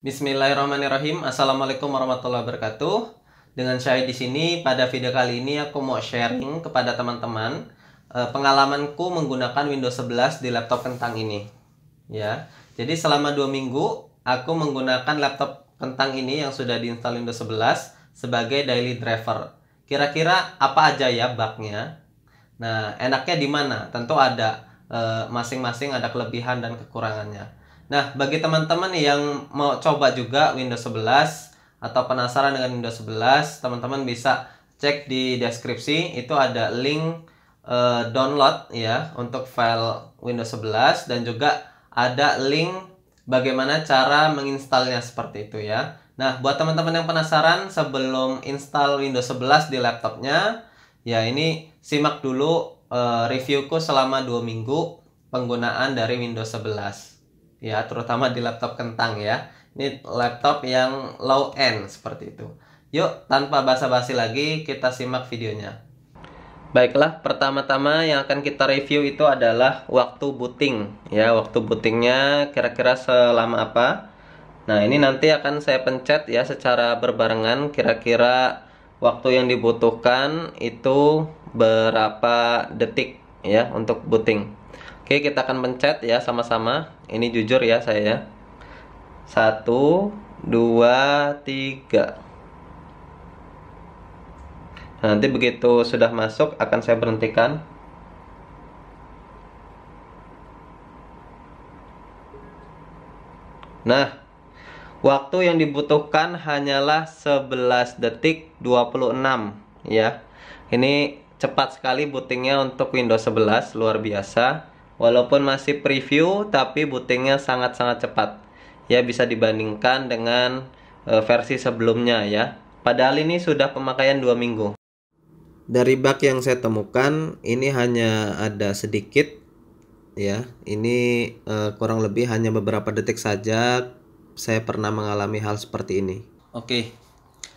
Bismillahirrahmanirrahim. Assalamualaikum warahmatullahi wabarakatuh. Dengan saya di sini pada video kali ini aku mau sharing kepada teman-teman pengalamanku menggunakan Windows 11 di laptop kentang ini. Ya. Jadi selama 2 minggu aku menggunakan laptop kentang ini yang sudah diinstal Windows 11 sebagai daily driver. Kira-kira apa aja ya bugnya? Nah, enaknya di mana? Tentu ada masing-masing ada kelebihan dan kekurangannya. Nah, bagi teman-teman yang mau coba juga Windows 11 atau penasaran dengan Windows 11, teman-teman bisa cek di deskripsi, itu ada link download ya untuk file Windows 11 dan juga ada link bagaimana cara menginstalnya seperti itu ya. Nah, buat teman-teman yang penasaran sebelum install Windows 11 di laptopnya, ya ini simak dulu reviewku selama 2 minggu penggunaan dari Windows 11. Ya, terutama di laptop kentang ya. Ini laptop yang low end seperti itu. Yuk, tanpa basa-basi lagi, kita simak videonya. Baiklah, pertama-tama yang akan kita review itu adalah waktu booting. Ya, waktu bootingnya kira-kira selama apa? Nah, ini nanti akan saya pencet ya secara berbarengan. Kira-kira waktu yang dibutuhkan itu berapa detik ya untuk booting. Oke, kita akan pencet ya sama-sama. Ini jujur ya saya. 1, 2, 3. Nah, nanti begitu sudah masuk akan saya berhentikan. Nah, waktu yang dibutuhkan hanyalah 11 detik 26 ya. Ini cepat sekali bootingnya untuk Windows 11, luar biasa. Walaupun masih preview, tapi bootingnya sangat-sangat cepat. Ya, bisa dibandingkan dengan versi sebelumnya ya. Padahal ini sudah pemakaian 2 minggu. Dari bug yang saya temukan, ini hanya ada sedikit ya. Ini kurang lebih hanya beberapa detik saja saya pernah mengalami hal seperti ini. Oke.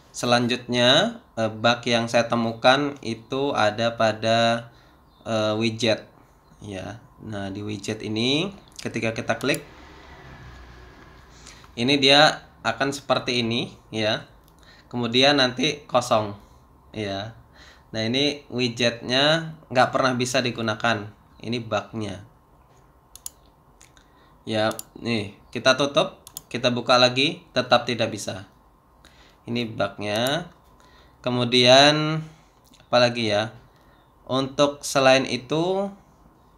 Selanjutnya, bug yang saya temukan itu ada pada widget ya. Nah, di widget ini ketika kita klik, ini dia akan seperti ini ya. Kemudian nanti kosong ya. Nah, ini widgetnya nggak pernah bisa digunakan. Ini bugnya ya. Nih, kita tutup, kita buka lagi, tetap tidak bisa. Ini bugnya. Kemudian apalagi ya, untuk selain itu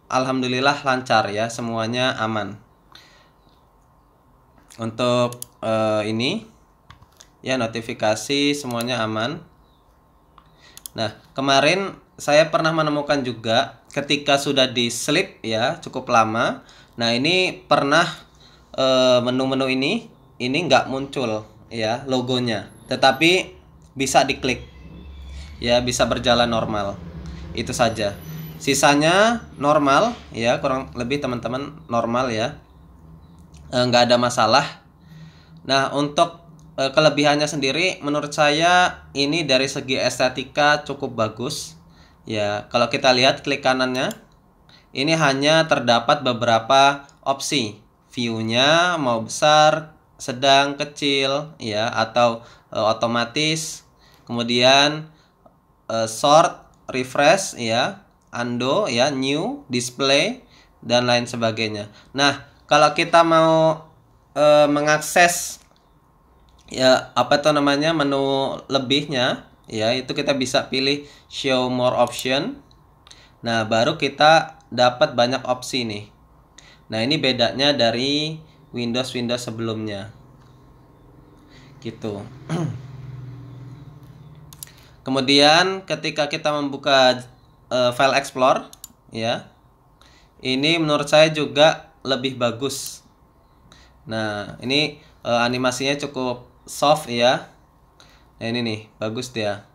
alhamdulillah lancar ya, semuanya aman. Untuk ini ya, notifikasi semuanya aman. Nah, kemarin saya pernah menemukan juga ketika sudah di sleep ya cukup lama. Nah, ini pernah menu-menu ini nggak muncul ya logonya, tetapi bisa diklik ya, bisa berjalan normal. Itu saja. Sisanya normal ya, kurang lebih teman-teman normal ya, nggak ada masalah. Nah, untuk kelebihannya sendiri menurut saya ini dari segi estetika cukup bagus ya. Kalau kita lihat klik kanannya, ini hanya terdapat beberapa opsi. View-nya mau besar, sedang, kecil ya, atau otomatis. Kemudian sort, refresh ya, undo ya, new, display dan lain sebagainya. Nah, kalau kita mau mengakses ya apa tuh namanya menu lebihnya ya, itu kita bisa pilih show more option. Nah, baru kita dapat banyak opsi nih. Nah, ini bedanya dari Windows sebelumnya gitu. Kemudian ketika kita membuka file explore ya, ini menurut saya juga lebih bagus. Nah, ini animasinya cukup soft ya. Nah, ini nih bagus dia.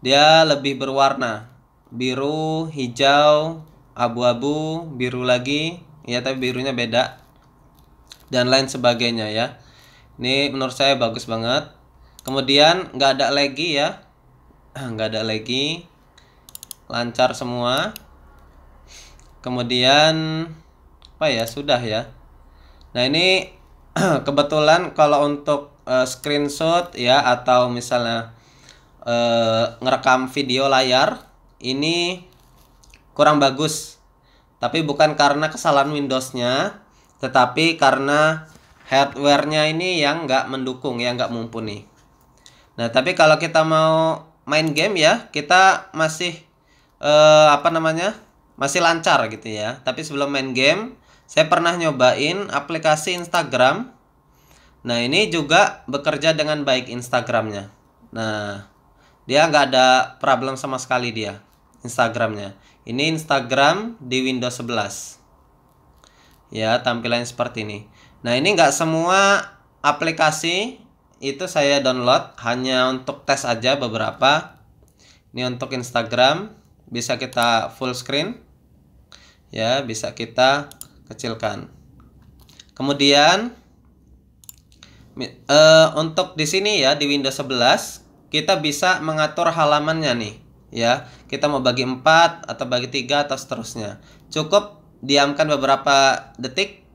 Dia lebih berwarna, biru, hijau, abu-abu, biru lagi ya, tapi birunya beda dan lain sebagainya ya. Ini menurut saya bagus banget. Kemudian nggak ada lagi ya, nggak ada lagi, lancar semua. Kemudian apa ya, sudah ya. Nah, ini kebetulan kalau untuk screenshot ya, atau misalnya ngerekam video layar ini kurang bagus. Tapi bukan karena kesalahan Windowsnya, tetapi karena hardware-nya ini yang nggak mendukung, yang nggak mumpuni. Nah, tapi kalau kita mau main game ya, kita masih masih lancar gitu ya. Tapi sebelum main game, saya pernah nyobain aplikasi Instagram. Nah, ini juga bekerja dengan baik Instagramnya. Nah, dia nggak ada problem sama sekali dia Instagramnya. Ini Instagram di Windows 11. Ya, tampilannya seperti ini. Nah, ini nggak semua aplikasi itu saya download, hanya untuk tes aja beberapa. Ini untuk Instagram, bisa kita full screen. Ya, bisa kita kecilkan. Kemudian untuk di sini ya, di Windows 11 kita bisa mengatur halamannya nih ya. Kita mau bagi 4 atau bagi 3 atau seterusnya. Cukup diamkan beberapa detik.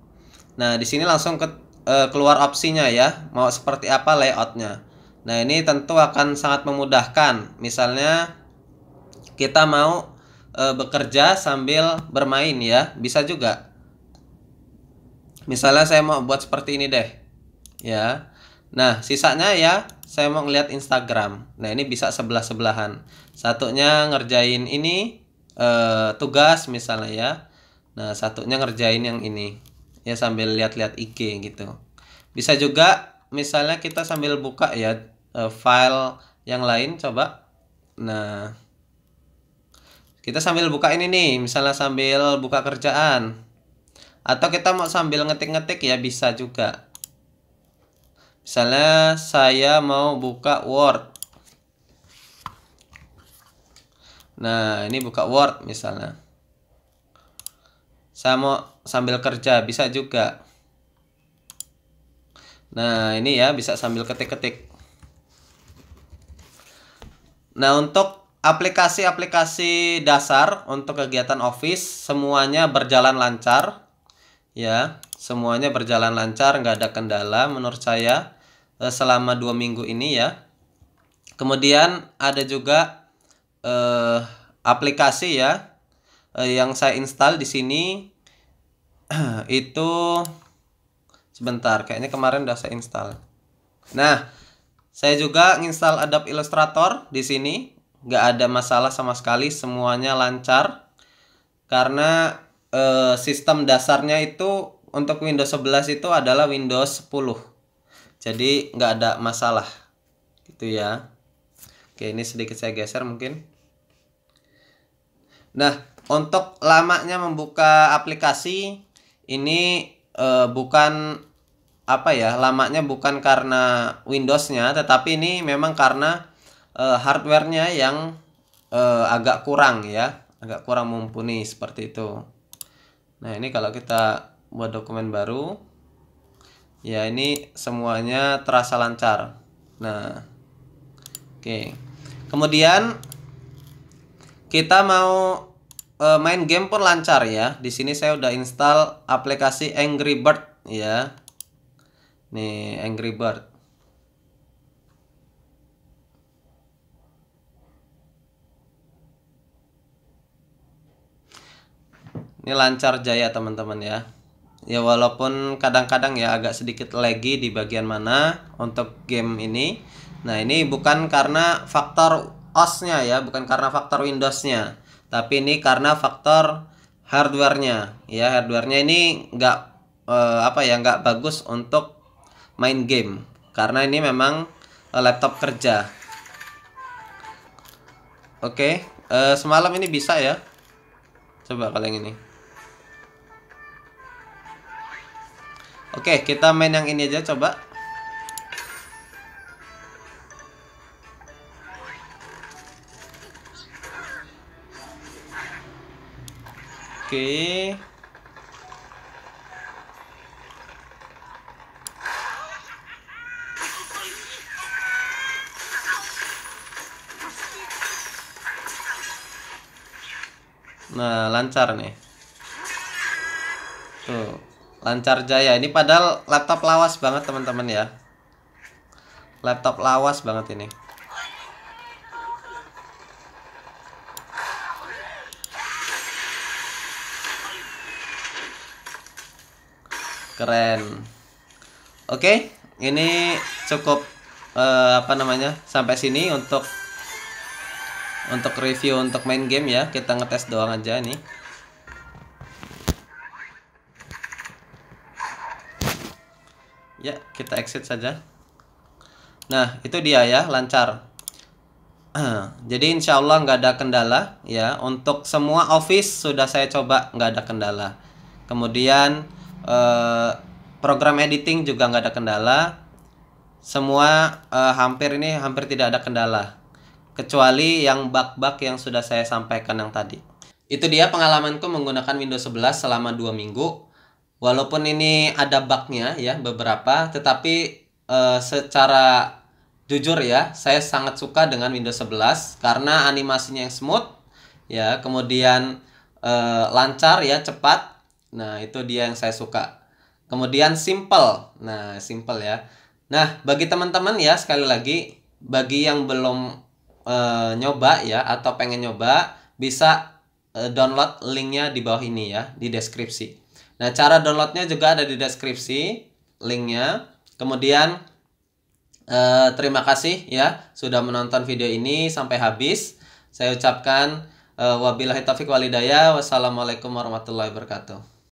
Nah, di sini langsung keluar opsinya ya, mau seperti apa layoutnya. Nah, ini tentu akan sangat memudahkan. Misalnya kita mau bekerja sambil bermain ya, bisa juga. Misalnya saya mau buat seperti ini deh ya. Nah, sisanya ya saya mau ngeliat Instagram. Nah, ini bisa sebelah-sebelahan. Satunya ngerjain ini tugas misalnya ya. Nah, satunya ngerjain yang ini ya, sambil lihat-lihat IG gitu. Bisa juga misalnya kita sambil buka ya file yang lain, coba. Nah, kita sambil buka ini nih, misalnya sambil buka kerjaan. Atau kita mau sambil ngetik-ngetik ya, bisa juga. Misalnya saya mau buka Word. Nah, ini buka Word misalnya. Saya mau sambil kerja, bisa juga. Nah, ini ya bisa sambil ketik-ketik. Nah, untuk aplikasi-aplikasi dasar untuk kegiatan Office semuanya berjalan lancar. Ya, semuanya berjalan lancar, nggak ada kendala menurut saya selama 2 minggu ini ya. Kemudian ada juga aplikasi ya yang saya install di sini itu sebentar, kayaknya kemarin udah saya install. Nah, saya juga nginstal Adobe Illustrator di sini, nggak ada masalah sama sekali, semuanya lancar karena sistem dasarnya itu untuk Windows 11 itu adalah Windows 10. Jadi nggak ada masalah gitu ya. Oke, ini sedikit saya geser mungkin. Nah, untuk lamanya membuka aplikasi ini bukan apa ya, lamanya bukan karena Windowsnya, tetapi ini memang karena hardwarenya yang agak kurang ya, agak kurang mumpuni seperti itu. Nah, ini kalau kita buat dokumen baru ya, ini semuanya terasa lancar. Nah, oke. Kemudian kita mau main game pun lancar ya. Di sini saya udah install aplikasi Angry Bird ya. Nih, Angry Bird. Ini lancar jaya teman-teman ya. Ya, walaupun kadang-kadang ya agak sedikit laggy di bagian mana untuk game ini. Nah, ini bukan karena faktor OS-nya ya, bukan karena faktor Windows-nya, tapi ini karena faktor hardware-nya. Ya, hardware-nya ini nggak bagus untuk main game karena ini memang laptop kerja. Oke, semalam ini bisa ya. Coba kalau yang ini. Oke, kita main yang ini aja coba. Oke. Nah, lancar nih. Tuh. Lancar jaya. Ini padahal laptop lawas banget teman-teman ya. Laptop lawas banget ini. Keren. Oke, ini cukup sampai sini untuk review untuk main game ya. Kita ngetes doang aja nih. Ya, kita exit saja. Nah, itu dia ya, lancar. Jadi insya Allah nggak ada kendala ya. Untuk semua office sudah saya coba nggak ada kendala. Kemudian program editing juga nggak ada kendala. Semua hampir tidak ada kendala. Kecuali yang bug-bug yang sudah saya sampaikan yang tadi. Itu dia pengalamanku menggunakan Windows 11 selama 2 minggu. Walaupun ini ada bugnya ya beberapa, tetapi secara jujur ya, saya sangat suka dengan Windows 11 karena animasinya yang smooth ya, kemudian lancar ya, cepat. Nah, itu dia yang saya suka. Kemudian simple. Nah, simple ya. Nah, bagi teman-teman ya, sekali lagi, bagi yang belum nyoba ya atau pengen nyoba, bisa download linknya di bawah ini ya, di deskripsi. Nah, cara downloadnya juga ada di deskripsi linknya. Kemudian terima kasih ya sudah menonton video ini sampai habis. Saya ucapkan wabillahi taufiq walhidayah. Wassalamualaikum warahmatullahi wabarakatuh.